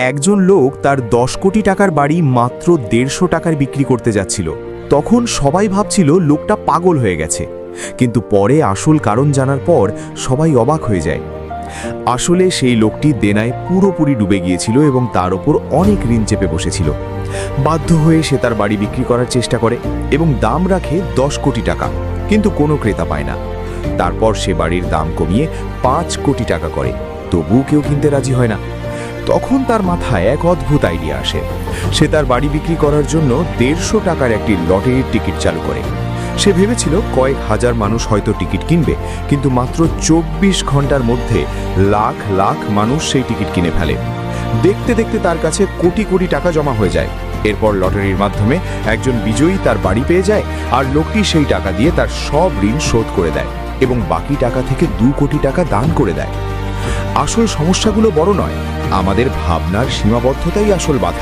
একজন লোক তার 10 কোটি টাকার বাড়ি মাত্র 150 টাকার বিক্রি করতে যাচ্ছিল। তখন সবাই ভাবছিল লোকটা পাগল হয়ে গেছে, কিন্তু পরে আসল কারণ জানার পর সবাই অবাক হয়ে যায়। আসলে সেই লোকটি দেনায় পুরোপুরি ডুবে গিয়েছিল এবং তার ওপর অনেক ঋণ চেপে বসেছিল। বাধ্য হয়ে সে তার বাড়ি বিক্রি করার চেষ্টা করে এবং দাম রাখে 10 কোটি টাকা, কিন্তু কোনো ক্রেতা পায় না। তারপর সে বাড়ির দাম কমিয়ে 5 কোটি টাকা করে, তবুও কেউ কিনতে রাজি হয় না। তখন তার মাথায় এক অদ্ভুত আইডিয়া আসে। সে তার বাড়ি বিক্রি করার জন্য 150 টাকার একটি লটারির টিকিট চালু করে। সে ভেবেছিল কয়েক হাজার মানুষ হয়তো টিকিট কিনবে, কিন্তু মাত্র 24 ঘন্টার মধ্যে লাখ লাখ মানুষ সেই টিকিট কিনে ফেলে। দেখতে দেখতে তার কাছে কোটি কোটি টাকা জমা হয়ে যায়। এরপর লটারির মাধ্যমে একজন বিজয়ী তার বাড়ি পেয়ে যায়, আর লোকটি সেই টাকা দিয়ে তার সব ঋণ শোধ করে দেয় এবং বাকি টাকা থেকে 2 কোটি টাকা দান করে দেয়। আসল সমস্যাগুলো বড় নয়, আমাদের ভাবনার সীমাবদ্ধতাই আসল বাধা।